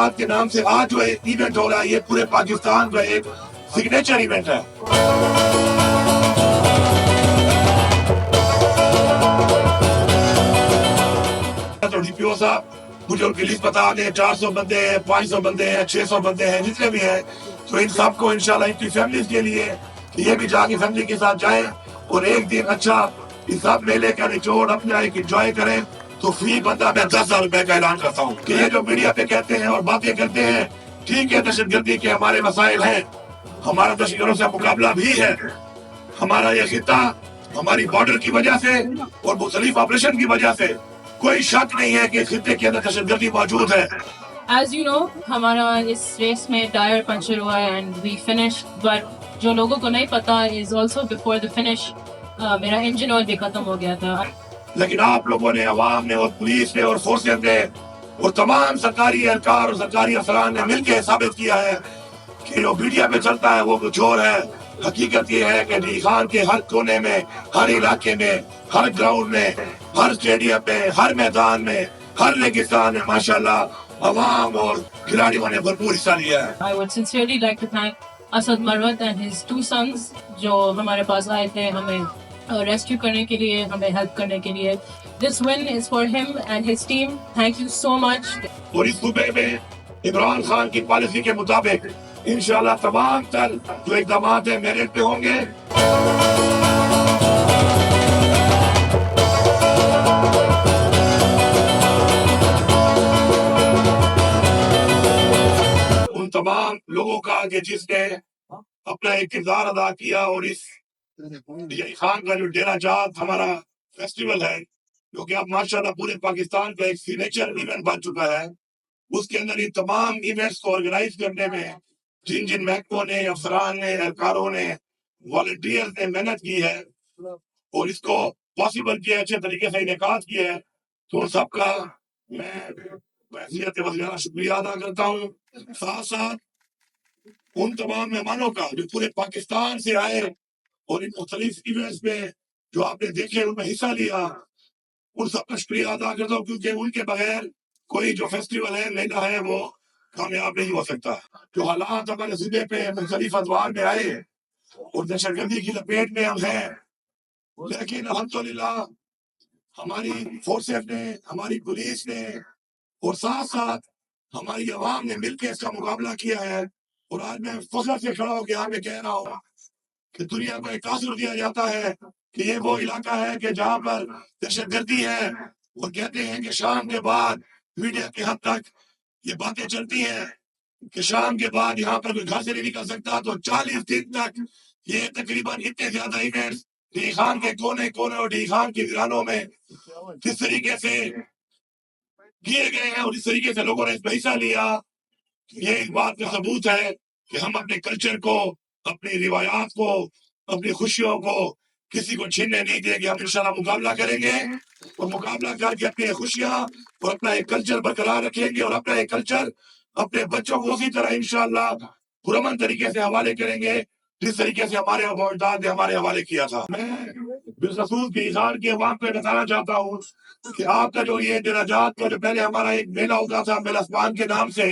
درجات کے نام سے آج جو ایونٹ ہو رہا ہے یہ پورے پاکستان کا ایک سگنیچر ایونٹ ہے. تو ڈی پی او صاحب مجھے ان کی لسٹ بتا دیں, 400 بندے ہیں, 500 بندے ہیں, 600 بندے ہیں, جتنے بھی ہیں, تو ان سب کو انشاءاللہ ان کی فیملیز کے لیے یہ بھی جا کے فیملی کے ساتھ جائیں اور ایک دن اچھا اس سب میلے کا نچوڑ اپنا ایک انجوائے کریں. تو فی بندہ میں 10,000 روپے کا اعلان کرتا ہوں کہ یہ جو میڈیا پہ کہتے ہیں اور باتیں کرتے ہیں, ٹھیک ہے دہشت گردی کے ہمارے مسائل ہیں, ہمارا دہشت گردوں سے مقابلہ بھی ہے, ہمارا یہ خطہ ہماری بارڈر کی وجہ سے اور مختلف آپریشن کی وجہ سے کوئی شک نہیں ہے کہ اس خطے کے اندر دہشت گردی موجود ہے. ایز یو نو ہمارا اس ریس میں ٹائر پنچر ہوا ہے اینڈ وی فنش, بٹ جو لوگوں کو نہیں پتا is also before the finish میرا انجن آئل بھی ختم ہو گیا تھا. لیکن آپ لوگوں نے, عوام نے اور پولیس نے اور فورسز نے اور تمام سرکاری اہلکار اور سرکاری افسران نے مل کے ثابت کیا ہے کہ جو میڈیا پہ چلتا ہے وہ کچھ اور ہے. حقیقت یہ ہے کہ ڈی خان کے ہر کونے میں, ہر علاقے میں, ہر گراؤنڈ میں, ہر اسٹیڈیم میں, ہر میدان میں, ہر ریگستان میں ماشاءاللہ عوام اور کھلاڑیوں نے بھرپور حصہ لیا ہے. I would sincerely like to thank Asad Marwat and his 2 sons جو ہمارے پاس آئے تھے ہمیں ریسکیو کرنے کے لیے, ہمیں ہیلپ کرنے کے لیے. This win is for him and his team. Thank you so much. اور اس صوبے میں عمران خان کی پالیسی کے مطابق انشاءاللہ تمام تر جو اقدامات ہیں میرٹ پہ ہوں گے. ان تمام لوگوں کا کہ جس نے اپنا ایک کردار ادا کیا اور اس خان کا جو ڈیرہ جات ہمارا فیسٹیول ہے جو کہ اب ماشاءاللہ پورے پاکستان کا ایک سگنیچر ایونٹ بن چکا ہے, اس کے اندر ان تمام ایونٹس کو آرگنائز کرنے میں جن جن محکموں نے, افسران نے, اہلکاروں نے, والنٹیئر نے محنت کی ہے اور اس کو پاسبل کیا, اچھے طریقے سے انعقاد کیا ہے, تو ان سب کا میں بحیثیت وزیرہ شکریہ ادا کرتا ہوں. ساتھ ساتھ ان تمام مہمانوں کا جو پورے پاکستان سے آئے اور ان مختلف ایونٹس میں جو آپ نے دیکھے ان میں حصہ لیا, ان سب کا شکریہ ادا کرتا ہوں, کیونکہ ان کے بغیر کوئی جو فیسٹیول ہے, میلہ ہے, وہ کامیاب نہیں ہو سکتا. جو حالات ہمارے صوبے پہ مختلف ادوار میں آئے اور دہشت گردی کی لپیٹ میں ہم ہیں, لیکن الحمدللہ ہماری فورسز نے, ہماری پولیس نے اور ساتھ ساتھ ہماری عوام نے مل کے اس کا مقابلہ کیا ہے. اور آج میں فخر سے کھڑا ہو کے یہاں پہ کہہ رہا ہوں کہ دنیا کو ایک تاثر دیا جاتا ہے کہ یہ وہ علاقہ ہے کہ جہاں پر دہشت گردی ہے, اور کہتے ہیں کہ شام کے بعد میڈیا کے حد تک یہ باتیں چلتی ہیں کہ شام کے بعد یہاں پر کوئی گھر سے نہیں نکل سکتا. تو 40 دن تک یہ تقریباً اتنے زیادہ ایونٹس ڈی خان کے کونے کونے اور ڈی خان کی ویرانوں میں جس طریقے سے کیے گئے ہیں اور اس طریقے سے لوگوں نے اس میں حصہ لیا, یہ ایک بات کا ثبوت ہے کہ ہم اپنے کلچر کو, اپنی روایات کو, اپنی خوشیوں کو کسی کو چھیننے نہیں دیں گے. ہم انشاءاللہ مقابلہ کریں گے اور مقابلہ کر کے اپنی خوشیاں اور اپنا ایک کلچر برقرار رکھیں گے, اور اپنا ایک کلچر اپنے بچوں کو اسی طرح انشاءاللہ پرامن طریقے سے حوالے کریں گے جس طریقے سے ہمارے اجداد نے ہمارے حوالے کیا تھا. میں بالخصوص کی اظہار کے عوام کو بتانا چاہتا ہوں کہ آپ کا جو یہ دراجات کا جو پہلے ہمارا ایک میلہ ہوتا تھا میلہ اسمان کے نام سے,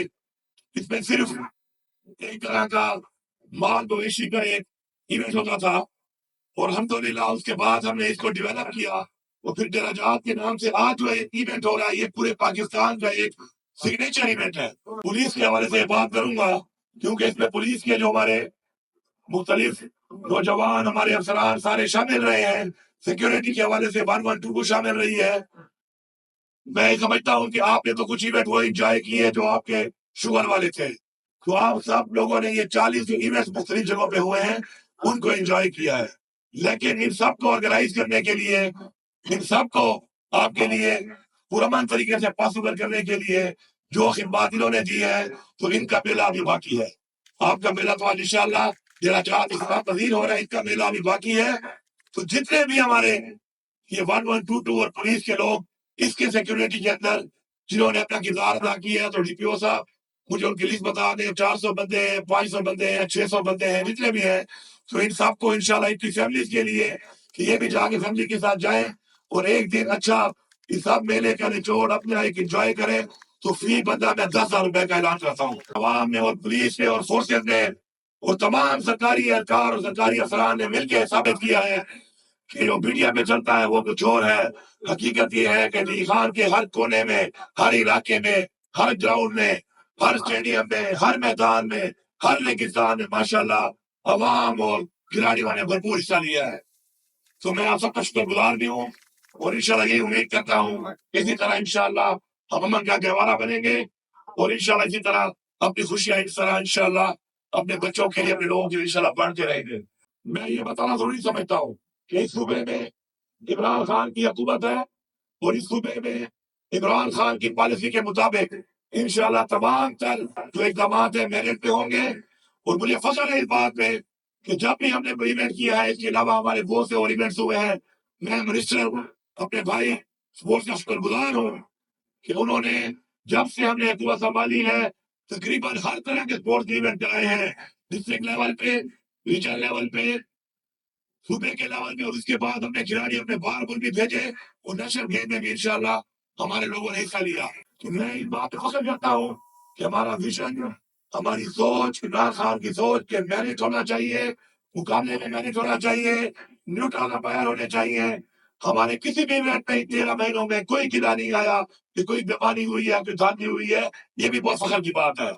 اس میں صرف ایک طرح کا مال مویشی کا ایک ایونٹ ہوتا تھا, اور الحمدللہ اس کے بعد ہم نے اس کو ڈیولپ کیا اور پھر دراجات کے نام سے آج جو ایونٹ ہو رہا ہے یہ پورے پاکستان کا ایک سگنیچر ایونٹ ہے. پولیس کے حوالے سے بات کروں گا کیونکہ اس میں پولیس کے جو ہمارے مختلف نوجوان, ہمارے افسران سارے شامل رہے ہیں. سیکیورٹی کے حوالے سے 112 کو شامل رہی ہے. میں سمجھتا ہوں کہ آپ نے تو کچھ ایونٹ وہ انجوائے کیے جو آپ کے شوگر والے تھے, تو آپ سب لوگوں نے یہ 40 جو ایونٹس مختلف جگہوں پہ ہوئے ہیں ان کو انجوائے کیا ہے. لیکن ان سب کو آرگنائز کرنے کے لیے, ان سب کو آپ کے لیے پرامن طریقے سے پاسبل کرنے کے لیے جو خدمات انہوں نے دی ہے, تو ان کا میلہ ابھی باقی ہے. آپ کا میلہ تو آج انشاءاللہ جرا چاہت اختتام پذیر ہو رہا ہے, ان کا میلہ ابھی باقی ہے. تو جتنے بھی ہمارے یہ 1122 اور پولیس کے لوگ اس کے سیکیورٹی کے اندر جنہوں نے اپنا کردار ادا کیا, تو ڈی پی او صاحب مجھے ان کی لسٹ بتا دیں, 400 بندے ہیں, 500 بندے ہیں, 600 بندے ہیں, جتنے بھی ہیں, تو ان سب کو انشاءاللہ ان کی فیملیز کے لیے کہ یہ بھی جا کے فیملی کے ساتھ جائیں اور ایک دن اچھا اس سب میلے کا نچوڑ اپنا ایک انجوائے کریں. تو فی بندہ میں 10,000 روپے کا اعلان کرتا ہوں. عوام نے اور پولیس نے اور فورسز نے اور تمام سرکاری اہلکار اور سرکاری افسران نے مل کے ثابت کیا ہے کہ جو میڈیا میں چلتا ہے وہ کچھ اور ہے. حقیقت یہ ہے کہ علی خان کے ہر کونے میں، ہر علاقے میں، ہر گراؤنڈ میں، ہر اسٹیڈیم میں، ہر میدان میں، ہر ریگستان میں ماشاءاللہ عوام اور کھلاڑیوں نے بھرپور حصہ لیا ہے. تو میں آپ سب کا شکر گزار بھی ہوں اور انشاءاللہ یہ امید کرتا ہوں اسی طرح انشاءاللہ ہم امن کا گہوارہ بنیں گے اور انشاءاللہ اسی طرح اپنی خوشیاں اس طرح انشاءاللہ اپنے بچوں کے لیے، اپنے لوگوں کے لیے انشاءاللہ بڑھتے رہیں گے. میں یہ بتانا ضروری سمجھتا ہوں کہ اس صوبے میں عمران خان کی حکومت ہے اور اس صوبے میں عمران خان کی پالیسی کے مطابق انشاءاللہ تمام تر جو اقدامات ہیں میرٹ پہ ہوں گے. اور مجھے فخر ہے اس بات پہ کہ جب بھی ہم نے کوئی ایونٹ کیا ہے، اس کے علاوہ ہمارے بہت سے اور ایونٹس ہوئے ہیں، میں منسٹر اپنے بھائی اسپورٹس کا شکر گزار ہوں کہ انہوں نے جب سے ہم نے حکومت سنبھالی ہے تقریباً ہر طرح کے اسپورٹس ایونٹ کرائے ہیں، ڈسٹرکٹ لیول پہ، ریجن لیول پہ، صوبے کے لیول پہ، اور اس کے بعد ہم نے کھلاڑی اپنے باہر ملک بھی بھیجے اور نیشنل گیم میں بھی انشاءاللہ ہمارے لوگوں نے حصہ لیا. تو میں اس بات پہ فخر کرتا ہوں کہ ہمارا ویژن، ہماری سوچ، عمران خان کی سوچ کہ میرٹ ہونا چاہیے، مقابلے میں میرٹ ہونا چاہیے، نیوٹرل امپائر ہونے چاہیے. ہمارے کسی بھی ایونٹ میں 13 مہینوں میں کوئی گلا نہیں آیا کہ کوئی بیماری ہوئی ہے، کوئی دھاندلی ہوئی ہے. یہ بھی بہت فخر کی بات ہے.